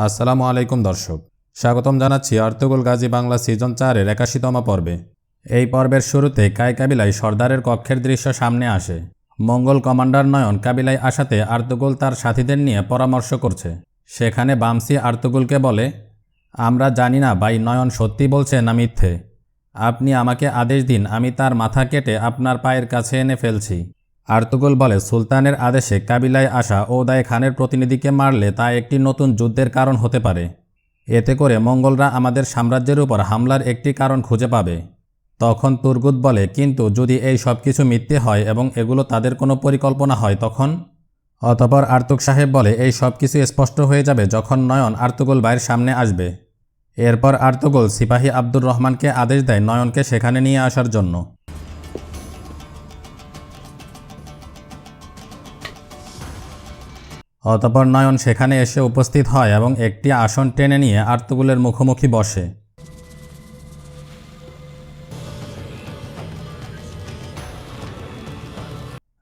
আসসালামু আলাইকুম দর্শক, স্বাগতম জানাচ্ছি আর্তুগরুল গাজী বাংলা সিজন 4-এর 81তম পর্বে। এই পর্বের শুরুতে কায় কাবিলায় সর্দারের কক্ষের দৃশ্য সামনে আসে। মঙ্গল কমান্ডার নয়ন কাবিলায় আসাতে আর্তুগরুল তার সাথীদের নিয়ে পরামর্শ করছে। সেখানে বামসি আর্তুগরুলকে বলে, আমরা জানি না ভাই নয়ন সত্যি বলছে না মিথ্যে। আপনি আমাকে আদেশ দিন, আমি তার মাথা কেটে আপনার পায়ের কাছে এনে ফেলছি। আর্তুগরুল বলে, সুলতানের আদেশে কাবিলায় আসা ওদায় খানের প্রতিনিধিকে মারলে তা একটি নতুন যুদ্ধের কারণ হতে পারে। এতে করে মঙ্গলরা আমাদের সাম্রাজ্যের উপর হামলার একটি কারণ খুঁজে পাবে। তখন তুর্গুত বলে, কিন্তু যদি এই সব কিছু মিথ্যে হয় এবং এগুলো তাদের কোনো পরিকল্পনা হয় তখন? অতঃপর আর্তুগ সাহেব বলে, এই সব কিছু স্পষ্ট হয়ে যাবে যখন নয়ন আর্তুগরুল ভাইয়ের সামনে আসবে। এরপর আর্তুগরুল সিপাহী আব্দুর রহমানকে আদেশ দেয় নয়নকে সেখানে নিয়ে আসার জন্য। অতঃপর নয়ন সেখানে এসে উপস্থিত হয় এবং একটি আসন টেনে নিয়ে আর্তুগরুলের মুখোমুখি বসে।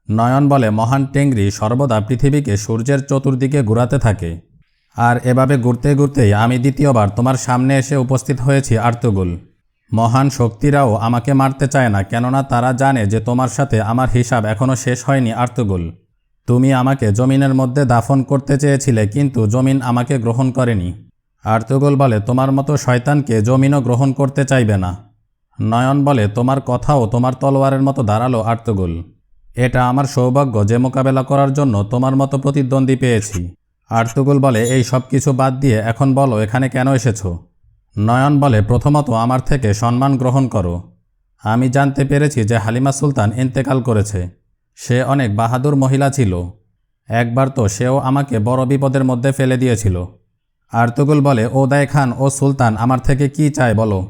নয়ন বলে, মহান টেংরি সর্বদা পৃথিবীকে সূর্যের চতুর্দিকে ঘুরাতে থাকে, আর এভাবে ঘুরতে ঘুরতেই আমি দ্বিতীয়বার তোমার সামনে এসে উপস্থিত হয়েছি আর্তুগরুল। মহান শক্তিরাও আমাকে মারতে চায় না, কেননা তারা জানে যে তোমার সাথে আমার হিসাব এখনও শেষ হয়নি আর্তুগরুল। তুমি আমাকে জমিনের মধ্যে দাফন করতে চেয়েছিলে, কিন্তু জমিন আমাকে গ্রহণ করেনি। আর্তুগরুল বলে, তোমার মতো শয়তানকে জমিনও গ্রহণ করতে চাইবে না। নয়ন বলে, তোমার কথাও তোমার তলোয়ারের মতো দাঁড়ালো আর্তুগরুল। এটা আমার সৌভাগ্য যে মোকাবেলা করার জন্য তোমার মতো প্রতিদ্বন্দ্বী পেয়েছি। আর্তুগরুল বলে, এই সব কিছু বাদ দিয়ে এখন বলো এখানে কেন এসেছো? নয়ন বলে, প্রথমত আমার থেকে সম্মান গ্রহণ করো। আমি জানতে পেরেছি যে হালিমা সুলতান ইন্তেকাল করেছে। সে অনেক বাহাদুর মহিলা ছিল। একবার তো সেও আমাকে বড় বিপদের মধ্যে ফেলে দিয়েছিল। আর্তুগরুল বলে, ওদায় খান ও সুলতান আমার থেকে কি চায় বলো?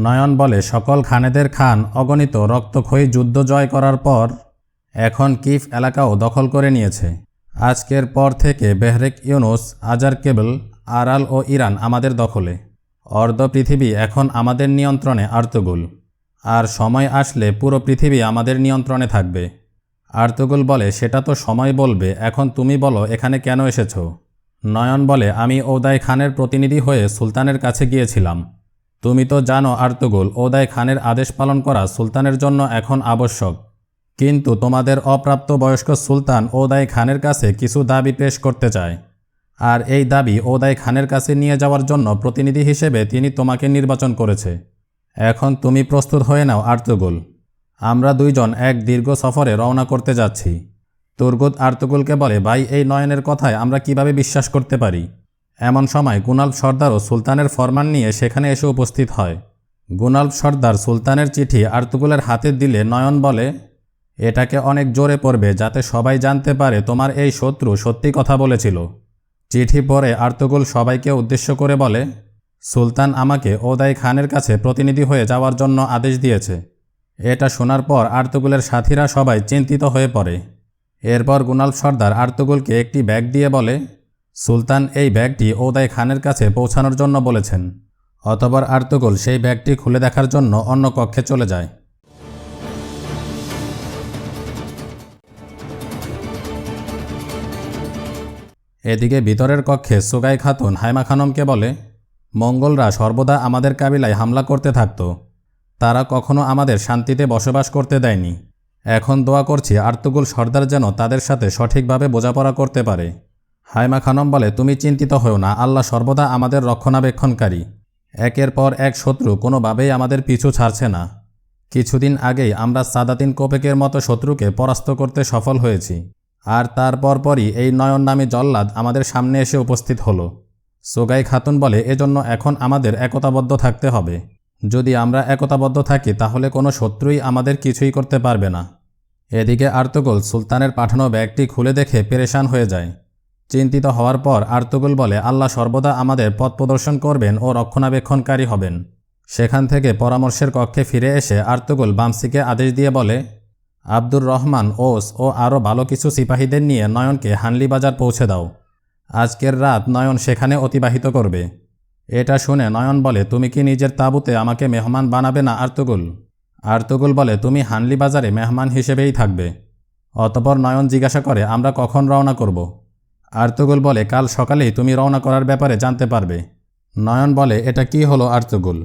নয়ন বলে, সকল খানেদের খান অগণিত রক্তক্ষয়ী যুদ্ধ জয় করার পর এখন কিফ এলাকাও দখল করে নিয়েছে। আজকের পর থেকে বেহরেক ইউনুস, আজার কেবল, আরাল ও ইরান আমাদের দখলে। অর্ধ পৃথিবী এখন আমাদের নিয়ন্ত্রণে আর্তুগরুল, আর সময় আসলে পুরো পৃথিবী আমাদের নিয়ন্ত্রণে থাকবে। আর্তুগরুল বলে, সেটা তো সময় বলবে, এখন তুমি বলো এখানে কেন এসেছো? নয়ন বলে, আমি ওদায় খানের প্রতিনিধি হয়ে সুলতানের কাছে গিয়েছিলাম। তুমি তো জানো আর্তুগরুল, ওদায় খানের আদেশ পালন করা সুলতানের জন্য এখন আবশ্যক। কিন্তু তোমাদের অপ্রাপ্তবয়স্ক সুলতান ওদায় খানের কাছে কিছু দাবি পেশ করতে চায়, আর এই দাবি ওদায় খানের কাছে নিয়ে যাওয়ার জন্য প্রতিনিধি হিসেবে তিনি তোমাকে নির্বাচন করেছে। এখন তুমি প্রস্তুত হয়ে নাও আর্তুগরুল, আমরা দুইজন এক দীর্ঘ সফরে রওনা করতে যাচ্ছি। তুর্গুত আর্তুগরুলকে বলে, ভাই এই নয়নের কথায় আমরা কিভাবে বিশ্বাস করতে পারি? এমন সময় গুনালব সর্দারও সুলতানের ফরমান নিয়ে সেখানে এসে উপস্থিত হয়। গুনালব সর্দার সুলতানের চিঠি আর্তুগরুলের হাতে দিলে নয়ন বলে, এটাকে অনেক জোরে পড়বে যাতে সবাই জানতে পারে তোমার এই শত্রু সত্যি কথা বলেছিল। চিঠি পড়ে আর্তুগরুল সবাইকে উদ্দেশ্য করে বলে, সুলতান আমাকে ওদায় খানের কাছে প্রতিনিধি হয়ে যাওয়ার জন্য আদেশ দিয়েছে। এটা শোনার পর আর্তুগরুলের সাথীরা সবাই চিন্তিত হয়ে পড়ে। এরপর গুনালব সর্দার আর্তুগরুলকে একটি ব্যাগ দিয়ে বলে, সুলতান এই ব্যাগটি ওদায় খানের কাছে পৌঁছানোর জন্য বলেছেন। অতঃপর আর্তুগরুল সেই ব্যাগটি খুলে দেখার জন্য অন্য কক্ষে চলে যায়। এদিকে ভিতরের কক্ষে সুগাই খাতুন হাইমা খানমকে বলে, মঙ্গলরা সর্বদা আমাদের কাবিলায় হামলা করতে থাকত, তারা কখনো আমাদের শান্তিতে বসবাস করতে দেয়নি। এখন দোয়া করছি আর্তুগরুল সর্দার যেন তাদের সাথে সঠিকভাবে বোঝাপড়া করতে পারে। হাইমা খানম বলে, তুমি চিন্তিত হও না, আল্লাহ সর্বদা আমাদের রক্ষণাবেক্ষণকারী। একের পর এক শত্রু কোনোভাবেই আমাদের পিছু ছাড়ছে না। কিছুদিন আগেই আমরা সাদাতিন কোপেকের মতো শত্রুকে পরাস্ত করতে সফল হয়েছি, আর তার পরপরই এই নয়ন নামী জল্লাদ আমাদের সামনে এসে উপস্থিত হলো। সুগাই খাতুন বলে, এজন্য এখন আমাদের একতাবদ্ধ থাকতে হবে। যদি আমরা একতাবদ্ধ থাকি তাহলে কোনো শত্রুই আমাদের কিছুই করতে পারবে না। এদিকে আর্তুগরুল সুলতানের পাঠানো ব্যাগটি খুলে দেখে পেরেশান হয়ে যায়। চিন্তিত হওয়ার পর আর্তুগরুল বলে, আল্লাহ সর্বদা আমাদের পথ প্রদর্শন করবেন ও রক্ষণাবেক্ষণকারী হবেন। সেখান থেকে পরামর্শের কক্ষে ফিরে এসে আর্তুগরুল বামসিকে আদেশ দিয়ে বলে, আব্দুর রহমান, ওস ও আরও ভালো কিছু সিপাহীদের নিয়ে নয়নকে হানলি বাজার পৌঁছে দাও। আজকের রাত নয়ন সেখানে অতিবাহিত করবে। এটা শুনে নয়ন বলে, তুমি কি নিজের তাঁবুতে আমাকে মেহমান বানাবে না আর্তুগরুল? আর্তুগরুল বলে, তুমি হানলি বাজারে মেহমান হিসেবেই থাকবে। অতঃপর নয়ন জিজ্ঞাসা করে, আমরা কখন রওনা করব? আর্তুগুল বলে, কাল সকালেই তুমি রওনা করার ব্যাপারে জানতে পারবে। নয়ন বলে, এটা কি হলো আর্তুগুল?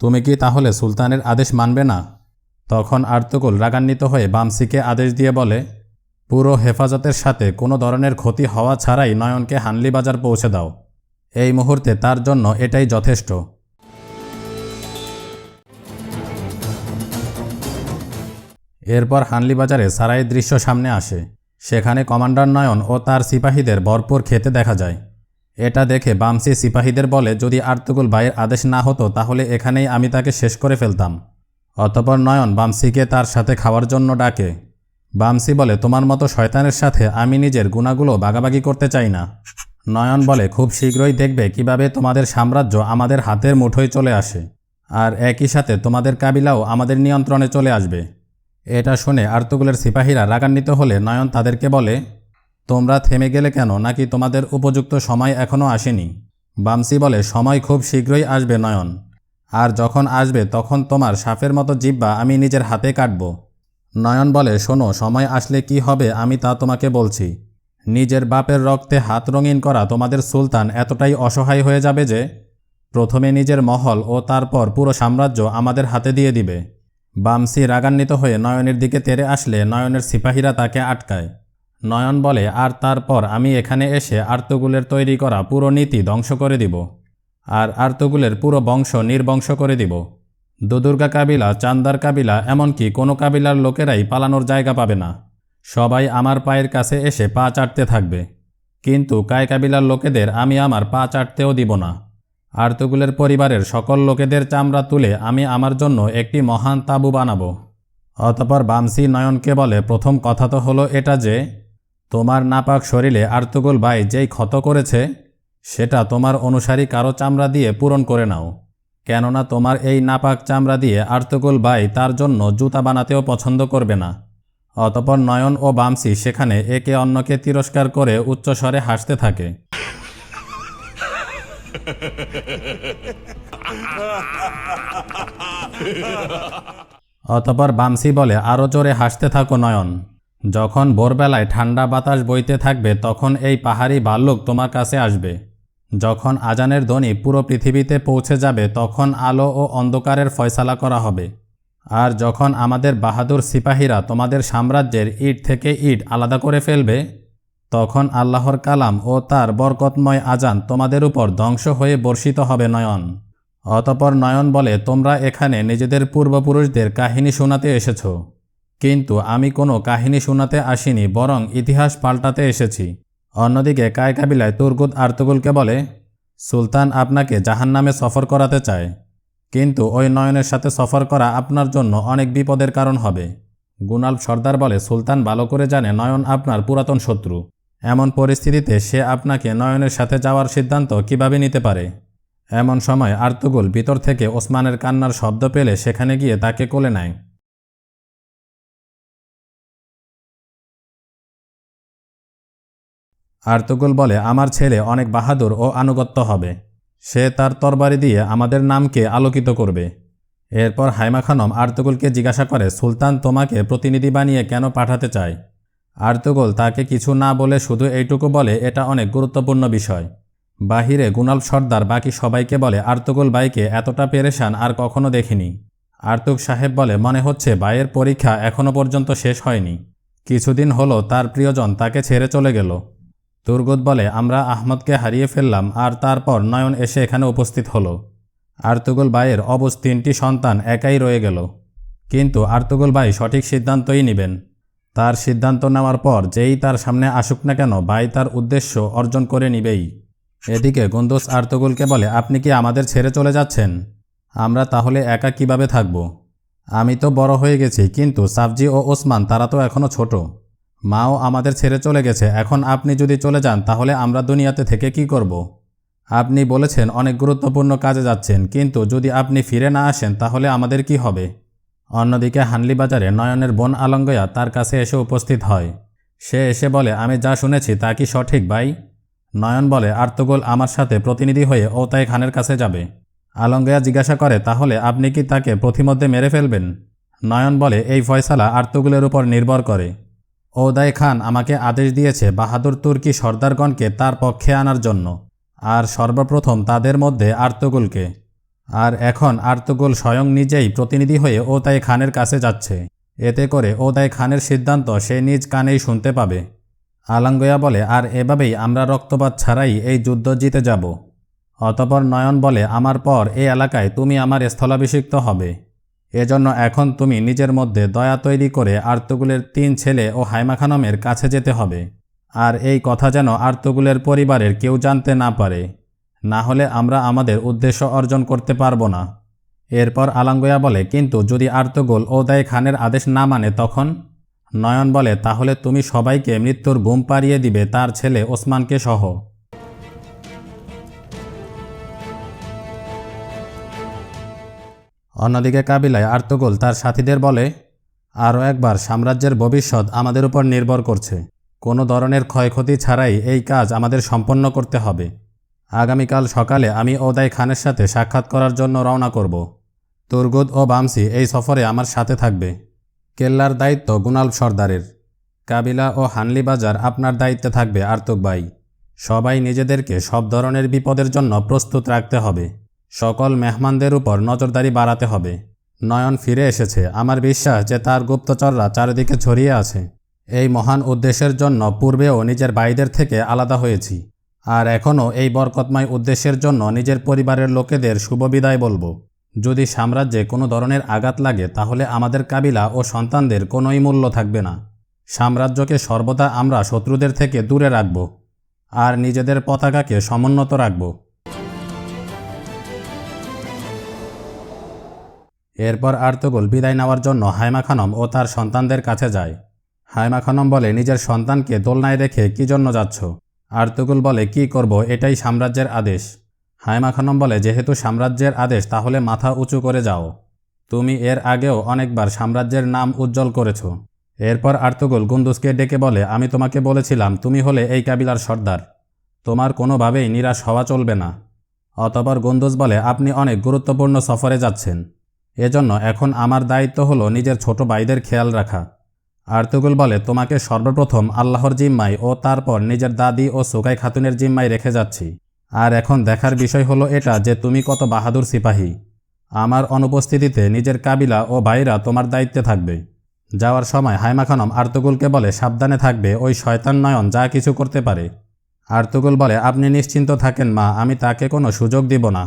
তুমি কি তাহলে সুলতানের আদেশ মানবে না? তখন আর্তুগুল রাগান্বিত হয়ে বামসিকে আদেশ দিয়ে বলে, পুরো হেফাজতের সাথে কোনো ধরনের ক্ষতি হওয়া ছাড়াই নয়নকে হানলি বাজার পৌঁছে দাও। এই মুহূর্তে তার জন্য এটাই যথেষ্ট। এরপর হানলি বাজারে সারাইয়ের দৃশ্য সামনে আসে। সেখানে কমান্ডার নয়ন ও তার সিপাহীদের ভরপুর খেতে দেখা যায়। এটা দেখে বামসি সিপাহীদের বলে, যদি আর্তুগুল ভাইয়ের আদেশ না হতো তাহলে এখানেই আমি তাকে শেষ করে ফেলতাম। অতঃপর নয়ন বামসিকে তার সাথে খাওয়ার জন্য ডাকে। বামসি বলে, তোমার মতো শয়তানের সাথে আমি নিজের গুণাগুলো ভাগাভাগি করতে চাই না। নয়ন বলে, খুব শীঘ্রই দেখবে কিভাবে তোমাদের সাম্রাজ্য আমাদের হাতের মুঠোয় চলে আসে, আর একই সাথে তোমাদের কাবিলাও আমাদের নিয়ন্ত্রণে চলে আসবে। এটা শুনে আর্তুগুলের সিপাহীরা রাগান্বিত হলে নয়ন তাদেরকে বলে, তোমরা থেমে গেলে কেন? নাকি তোমাদের উপযুক্ত সময় এখনও আসেনি? বামসি বলে, সময় খুব শীঘ্রই আসবে নয়ন, আর যখন আসবে তখন তোমার সাপের মতো জিহ্বা আমি নিজের হাতে কাটব। নয়ন বলে, শোনো, সময় আসলে কি হবে আমি তা তোমাকে বলছি। নিজের বাপের রক্তে হাত রঙিন করা তোমাদের সুলতান এতটাই অসহায় হয়ে যাবে যে প্রথমে নিজের মহল ও তারপর পুরো সাম্রাজ্য আমাদের হাতে দিয়ে দিবে। বামসি রাগান্বিত হয়ে নয়নের দিকে তেড়ে আসলে নয়নের সিপাহীরা তাকে আটকায়। নয়ন বলে, আর তারপর আমি এখানে এসে আর্তুগুলের তৈরি করা পুরো নীতি ধ্বংস করে দিব, আর আর্তুগুলের পুরো বংশ নির্বংশ করে দিব। দুদুর্গা কাবিলা, চান্দার কাবিলা, এমনকি কোনো কাবিলার লোকেরাই পালানোর জায়গা পাবে না। সবাই আমার পায়ের কাছে এসে পা চাটতে থাকবে, কিন্তু কায় কাবিলার লোকেদের আমি আমার পা চাটতেও দিব না। আর্তুগুলের পরিবারের সকল লোকেদের চামড়া তুলে আমি আমার জন্য একটি মহান তাঁবু বানাবো। অতঃপর বামসি নয়নকে বলে, প্রথম কথা তো হলো এটা যে তোমার নাপাক শরীরে আর্তুগুল ভাই যেই ক্ষত করেছে সেটা তোমার অনুসারী কারো চামড়া দিয়ে পূরণ করে নাও, কেননা তোমার এই নাপাক চামড়া দিয়ে আর্তুগুল ভাই তার জন্য জুতা বানাতেও পছন্দ করবে না। অতঃপর নয়ন ও বামসি সেখানে একে অন্যকে তিরস্কার করে উচ্চস্বরে হাসতে থাকে। অতঃপর বামসি বলে, আরও জোরে হাসতে থাকো নয়ন। যখন ভোরবেলায় ঠান্ডা বাতাস বইতে থাকবে তখন এই পাহাড়ি ভাল্লুক তোমার কাছে আসবে। যখন আজানের ধ্বনি পুরো পৃথিবীতে পৌঁছে যাবে তখন আলো ও অন্ধকারের ফয়সালা করা হবে। আর যখন আমাদের বাহাদুর সিপাহীরা তোমাদের সাম্রাজ্যের ইট থেকে ইট আলাদা করে ফেলবে তখন আল্লাহর কালাম ও তার বরকতময় আজান তোমাদের উপর ধ্বংস হয়ে বর্ষিত হবে নয়ন। অতঃপর নয়ন বলে, তোমরা এখানে নিজেদের পূর্বপুরুষদের কাহিনী শোনাতে এসেছ, কিন্তু আমি কোনো কাহিনী শোনাতে আসিনি, বরং ইতিহাস পাল্টাতে এসেছি। অন্যদিকে কায় কাবিলায় তুর্গুদ আর্তুগুলকে বলে, সুলতান আপনাকে জাহান্নামে সফর করাতে চায়, কিন্তু ওই নয়নের সাথে সফর করা আপনার জন্য অনেক বিপদের কারণ হবে। গুনাল সর্দার বলে, সুলতান ভালো করে জানে নয়ন আপনার পুরাতন শত্রু, এমন পরিস্থিতিতে সে আপনাকে নয়নের সাথে যাওয়ার সিদ্ধান্ত কিভাবে নিতে পারে? এমন সময় আর্তুগুল ভিতর থেকে ওসমানের কান্নার শব্দ পেলে সেখানে গিয়ে তাকে কোলে নেয়। আর্তুগুল বলে, আমার ছেলে অনেক বাহাদুর ও আনুগত্য হবে, সে তার তরবারি দিয়ে আমাদের নামকে আলোকিত করবে। এরপর হাইমা খানম আর্তুগুলকে জিজ্ঞাসা করে, সুলতান তোমাকে প্রতিনিধি বানিয়ে কেন পাঠাতে চায়? আর্তুগুল তাকে কিছু না বলে শুধু এইটুকু বলে, এটা অনেক গুরুত্বপূর্ণ বিষয়। বাহিরে গুনাল সর্দার বাকি সবাইকে বলে, আর্তুগুল ভাইকে এতটা পেরেশান আর কখনো দেখিনি। আর্তুগ সাহেব বলে, মনে হচ্ছে ভাইয়ের পরীক্ষা এখনও পর্যন্ত শেষ হয়নি, কিছুদিন হলো তার প্রিয়জন তাকে ছেড়ে চলে গেল। তুর্গুদ বলে, আমরা আহমদকে হারিয়ে ফেললাম, আর তারপর নয়ন এসে এখানে উপস্থিত হলো। আর্তুগুল ভাইয়ের অবুঝ 3টি সন্তান একাই রয়ে গেল। কিন্তু আর্তুগুল ভাই সঠিক সিদ্ধান্তই নেবেন। তার সিদ্ধান্ত নেওয়ার পর যেই তার সামনে আসুক না কেন ভাই তার উদ্দেশ্য অর্জন করে নিবেই। এদিকে গুন্দুস আর্তুগুলকে বলে, আপনি কি আমাদের ছেড়ে চলে যাচ্ছেন? আমরা তাহলে একা কিভাবে থাকব? আমি তো বড় হয়ে গেছি, কিন্তু সাফজি ও ওসমান তারা তো এখনও ছোট। মাও আমাদের ছেড়ে চলে গেছে, এখন আপনি যদি চলে যান তাহলে আমরা দুনিয়াতে থেকে কি করব? আপনি বলেছেন অনেক গুরুত্বপূর্ণ কাজে যাচ্ছেন, কিন্তু যদি আপনি ফিরে না আসেন তাহলে আমাদের কি হবে? অন্যদিকে হানলি বাজারে নয়নের বোন আলঙ্গয়া তার কাছে এসে উপস্থিত হয়। সে এসে বলে, আমি যা শুনেছি তা কি সঠিক ভাই? নয়ন বলে, আর্তুগুল আমার সাথে প্রতিনিধি হয়ে ওতাই খানের কাছে যাবে। আলঙ্গয়া জিজ্ঞাসা করে, তাহলে আপনি কি তাকে পথিমধ্যে মেরে ফেলবেন? নয়ন বলে, এই ফয়সালা আর্তুগুলের উপর নির্ভর করে। ওদাই খান আমাকে আদেশ দিয়েছে বাহাদুর তুর্কি সর্দারগণকে তার পক্ষে আনার জন্য, আর সর্বপ্রথম তাদের মধ্যে আর্তুগরুলকে। আর এখন আর্তুগরুল স্বয়ং নিজেই প্রতিনিধি হয়ে ওদাই খানের কাছে যাচ্ছে। এতে করে ওদাই খানের সিদ্ধান্ত সে নিজ কানেই শুনতে পাবে। আলাঙ্গয়া বলে, আর এভাবেই আমরা রক্তপাত ছাড়াই এই যুদ্ধ জিতে যাব। অতঃপর নয়ন বলে, আমার পর এই এলাকায় তুমি আমার স্থলাভিষিক্ত হবে। এজন্য এখন তুমি নিজের মধ্যে দয়া তৈরি করে আর্তুগরুলের 3 ছেলে ও হাইমা খানমের কাছে যেতে হবে। আর এই কথা যেন আর্তুগরুলের পরিবারের কেউ জানতে না পারে, না হলে আমরা আমাদের উদ্দেশ্য অর্জন করতে পারব না। এরপর আলাঙ্গয়া বলে, কিন্তু যদি আর্তুগরুল ওদাই খানের আদেশ না মানে তখন? নয়ন বলে, তাহলে তুমি সবাইকে মৃত্যুর ঘুম পাড়িয়ে দিবে, তার ছেলে ওসমানকে সহ। অন্যদিকে কাবিলায় আর্তুগরুল তার সাথীদের বলে, আরও একবার সাম্রাজ্যের ভবিষ্যৎ আমাদের উপর নির্ভর করছে। কোনো ধরনের ক্ষয়ক্ষতি ছাড়াই এই কাজ আমাদের সম্পন্ন করতে হবে। আগামীকাল সকালে আমি ওদাই খানের সাথে সাক্ষাৎ করার জন্য রওনা করব। তুর্গুদ ও বামসি এই সফরে আমার সাথে থাকবে। কেল্লার দায়িত্ব গুনাল সর্দারের। কাবিলা ও হানলি বাজার আপনার দায়িত্বে থাকবে আর্তুগ ভাই। সবাই নিজেদেরকে সব ধরনের বিপদের জন্য প্রস্তুত রাখতে হবে। সকল মেহমানদের উপর নজরদারি বাড়াতে হবে। নয়ন ফিরে এসেছে। আমার বিশ্বাস যে তার গুপ্তচররা চারিদিকে ছড়িয়ে আছে। এই মহান উদ্দেশ্যের জন্য পূর্বেও নিজের ভাইদের থেকে আলাদা হয়েছি, আর এখনও এই বরকতময় উদ্দেশ্যের জন্য নিজের পরিবারের লোকেদের শুভবিদায় বলবো। যদি সাম্রাজ্যে কোনো ধরনের আঘাত লাগে তাহলে আমাদের কাবিলা ও সন্তানদের কোনোই মূল্য থাকবে না। সাম্রাজ্যকে সর্বদা আমরা শত্রুদের থেকে দূরে রাখব, আর নিজেদের পতাকাকে সমুন্নত রাখব। এরপর আর্তুগরুল বিদায় নেওয়ার জন্য হাইমা খানম ও তার সন্তানদের কাছে যায়। হাইমা খানম বলে, নিজের সন্তানকে দোলনায় রেখে কি জন্য যাচ্ছ? আর্তুগরুল বলে, কি করব, এটাই সাম্রাজ্যের আদেশ। হাইমা খানম বলে, যেহেতু সাম্রাজ্যের আদেশ তাহলে মাথা উঁচু করে যাও। তুমি এর আগেও অনেকবার সাম্রাজ্যের নাম উজ্জ্বল করেছ। এরপর আর্তুগরুল গুন্দুজকে ডেকে বলে, আমি তোমাকে বলেছিলাম তুমি হলে এই কাবিলার সর্দার। তোমার কোনোভাবেই নিরাশ হওয়া চলবে না। অতঃপর গুন্দুজ বলে, আপনি অনেক গুরুত্বপূর্ণ সফরে যাচ্ছেন, এজন্য এখন আমার দায়িত্ব হলো নিজের ছোট ভাইদের খেয়াল রাখা। আর্তুগরুল বলে, তোমাকে সর্বপ্রথম আল্লাহর জিম্মায় ও তারপর নিজের দাদি ও সুকাই খাতুনের জিম্মায় রেখে যাচ্ছি। আর এখন দেখার বিষয় হলো এটা যে তুমি কত বাহাদুর সিপাহী। আমার অনুপস্থিতিতে নিজের কাবিলা ও ভাইরা তোমার দায়িত্বে থাকবে। যাওয়ার সময় হাইমা খানম আর্তুগরুলকে বলে, সাবধানে থাকবে, ওই শয়তান নয়ন যা কিছু করতে পারে। আর্তুগরুল বলে, আপনি নিশ্চিন্ত থাকেন মা, আমি তাকে কোনো সুযোগ দিব না।